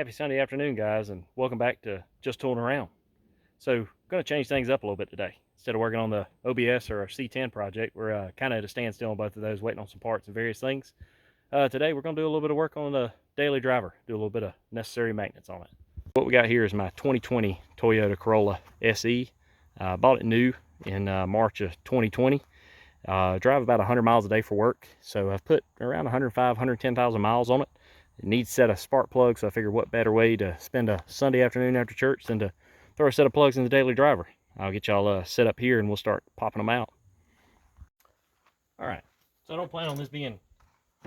Happy Sunday afternoon, guys, and welcome back to Just Tooling Around. So, I'm going to change things up a little bit today. Instead of working on the OBS or our C10 project, we're kind of at a standstill on both of those, waiting on some parts and various things. Today, we're going to do a little bit of work on the daily driver, do a little bit of necessary maintenance on it. What we got here is my 2020 Toyota Corolla SE. Bought it new in March of 2020. Drive about 100 miles a day for work, so I've put around 105, 110,000 miles on it. It needs a set of spark plugs, so I figured what better way to spend a Sunday afternoon after church than to throw a set of plugs in the daily driver. I'll get y'all set up here and we'll start popping them out. Alright, so I don't plan on this being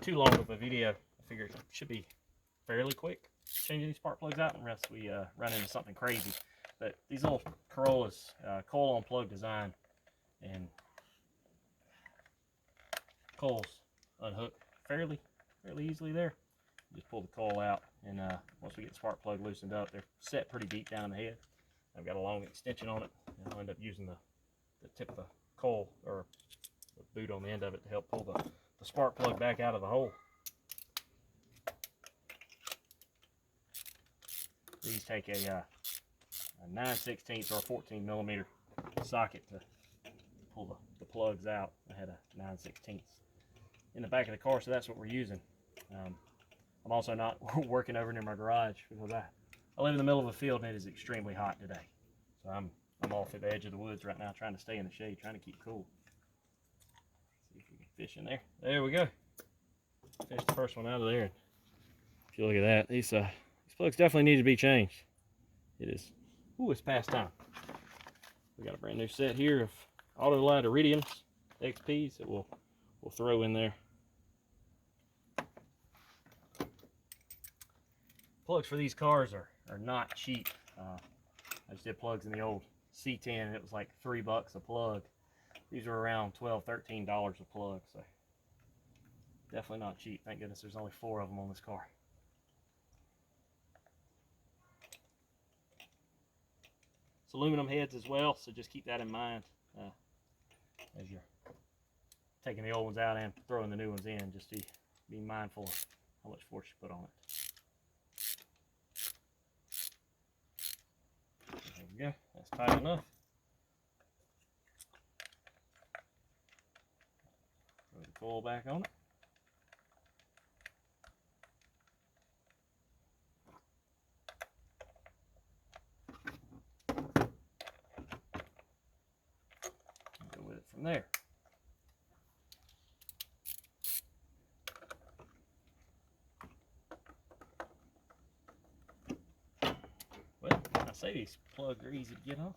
too long of a video. I figured it should be fairly quick changing these spark plugs out unless we run into something crazy. But these little Corollas, coil on plug design, and coils unhook fairly easily there. Just pull the coil out, and once we get the spark plug loosened up, they're set pretty deep down in the head. I've got a long extension on it, and I'll end up using the tip of the coil or the boot on the end of it to help pull the spark plug back out of the hole. These take a 9/16 or a 14 millimeter socket to pull the plugs out. I had a 9/16 in the back of the car, so that's what we're using. I'm also not working over near my garage because I live in the middle of a field and it is extremely hot today. So I'm off at the edge of the woods right now, trying to stay in the shade, trying to keep cool. See if we can fish in there. There we go. Fish the first one out of there. If you look at that, these plugs definitely need to be changed. It is, it's past time. We got a brand new set here of auto light iridiums XPs that we'll throw in there. Plugs for these cars are not cheap. I just did plugs in the old C10 and it was like $3 a plug. These are around $12, $13 a plug, so definitely not cheap. Thank goodness there's only 4 of them on this car. It's aluminum heads as well, so just keep that in mind as you're taking the old ones out and throwing the new ones in. Just be mindful of how much force you put on it. There we go, that's tight enough. Throw the coil back on it. Go with it from there. Well, I say these plugs are easy to get off.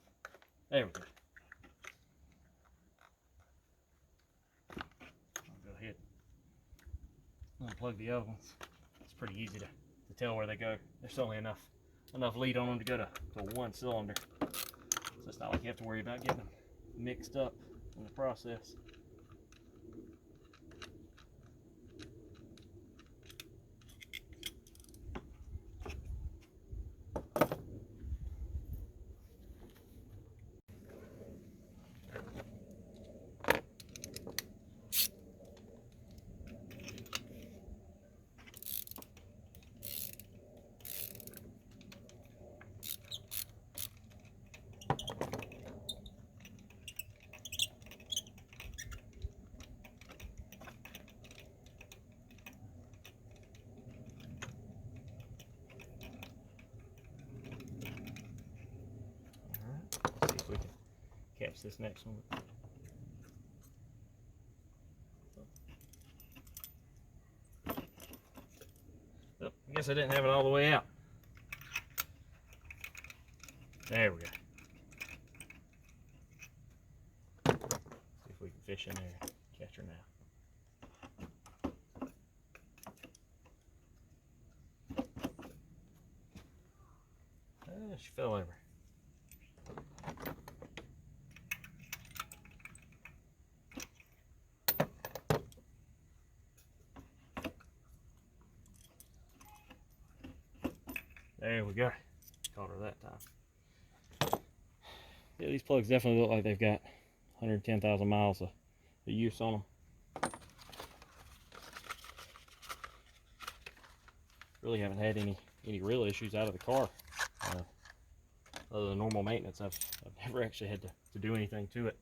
There we go. I'll go ahead and unplug the other ones. It's pretty easy to tell where they go. There's only enough lead on them to go to one cylinder. So it's not like you have to worry about getting them mixed up in the process. See if we can catch this next one. Oh, I guess I didn't have it all the way out. There we go. See if we can fish in there and catch her now. She fell over. There we go. Caught her that time. Yeah, these plugs definitely look like they've got 110,000 miles of use on them. Really haven't had any any real issues out of the car. Other than normal maintenance, I've never actually had to do anything to it.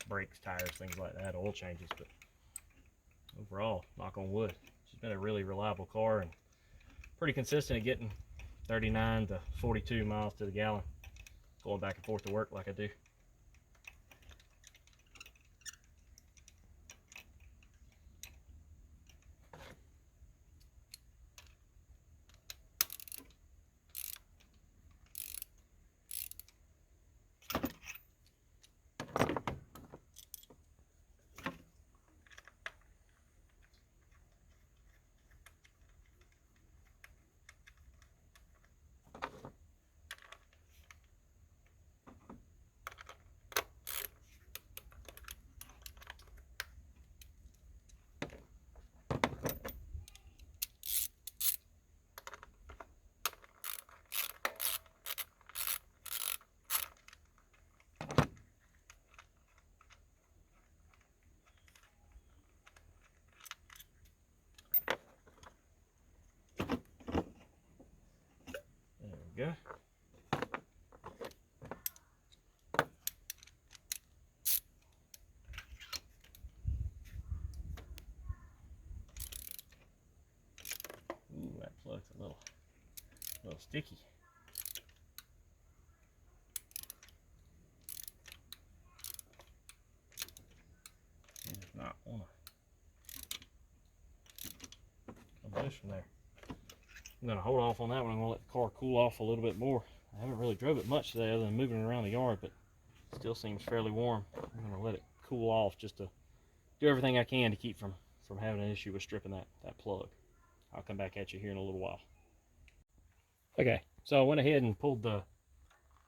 Brakes, tires, things like that, oil changes, but overall, knock on wood, it's been a really reliable car and pretty consistent at getting 39 to 42 miles to the gallon, going back and forth to work like I do. There we go. Ooh, that plug's a little sticky. It does not want to come loose from there. I'm going to hold off on that one. I'm going to let the car cool off a little bit more. I haven't really drove it much today other than moving it around the yard, but it still seems fairly warm. I'm going to let it cool off just to do everything I can to keep from having an issue with stripping that plug. I'll come back at you here in a little while. Okay, so I went ahead and pulled the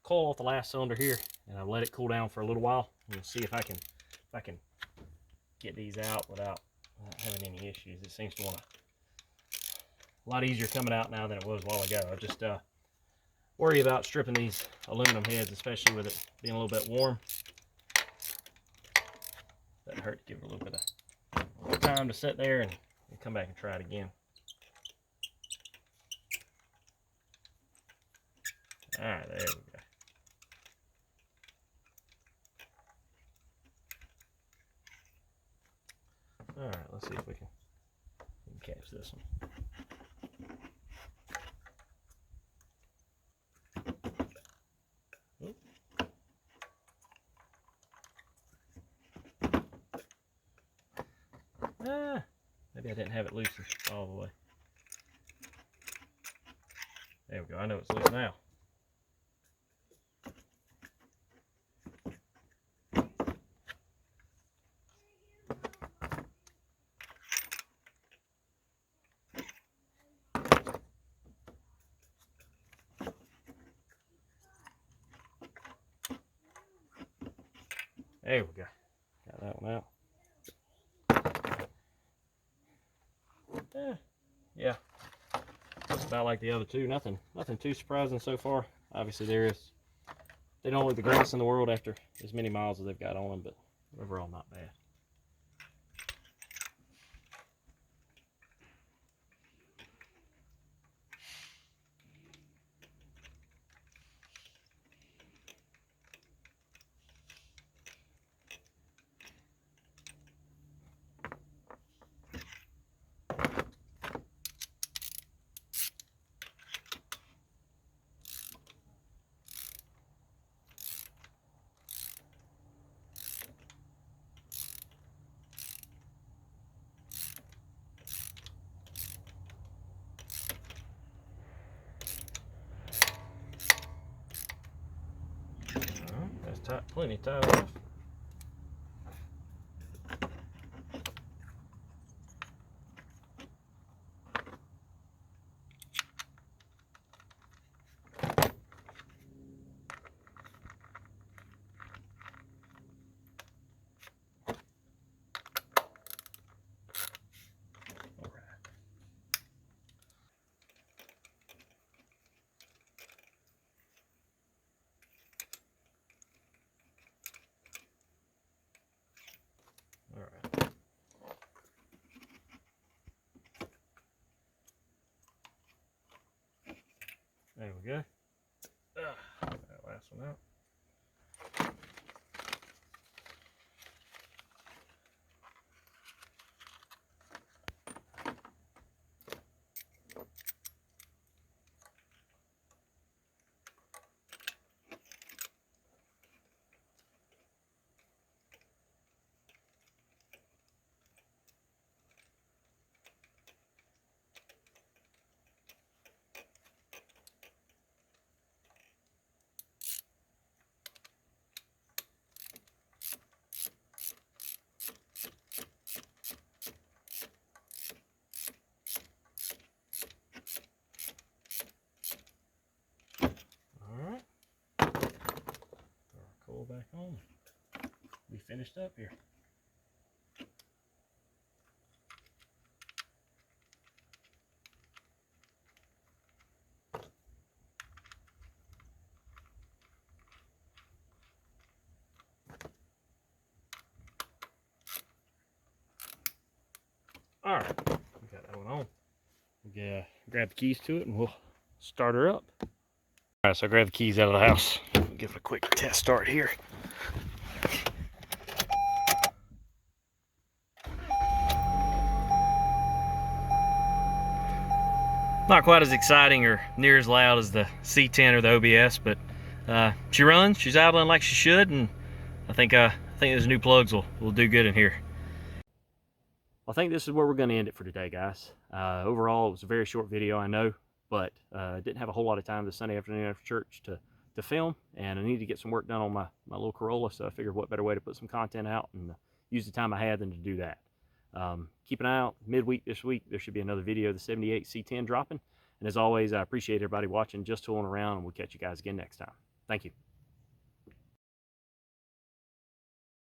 coil off the last cylinder here, and I let it cool down for a little while. We'll see if I can get these out without having any issues. It seems to want to a lot easier coming out now than it was a while ago. I just worry about stripping these aluminum heads, especially with it being a little bit warm. Doesn't hurt to give it a little bit of time to sit there and come back and try it again. All right, there we go. All right, let's see if we can catch this one. Maybe I didn't have it loose all the way. There we go. I know it's loose now. There we go. Got that one out. Yeah. Looks about like the other two. Nothing too surprising so far. Obviously they don't look the greatest in the world after as many miles as they've got on them, but overall not bad. That's plenty tied off. There we go. That last one out. Back on. We finished up here. All right, we got that one on. We grab the keys to it and we'll start her up. All right, so I grabbed the keys out of the house. Give it a quick test start here. Not quite as exciting or near as loud as the C10 or the OBS, but she runs. She's idling like she should, and I think those new plugs will do good in here. I think this is where we're going to end it for today, guys. Overall, it was a very short video, I know, but didn't have a whole lot of time this Sunday afternoon after church to film, and I need to get some work done on my little Corolla, so I figured what better way to put some content out and use the time I had than to do that. Keep an eye out midweek this week. There should be another video of the 78 C10 dropping. And as always, I appreciate everybody watching, just tooling around, and we'll catch you guys again next time. Thank you.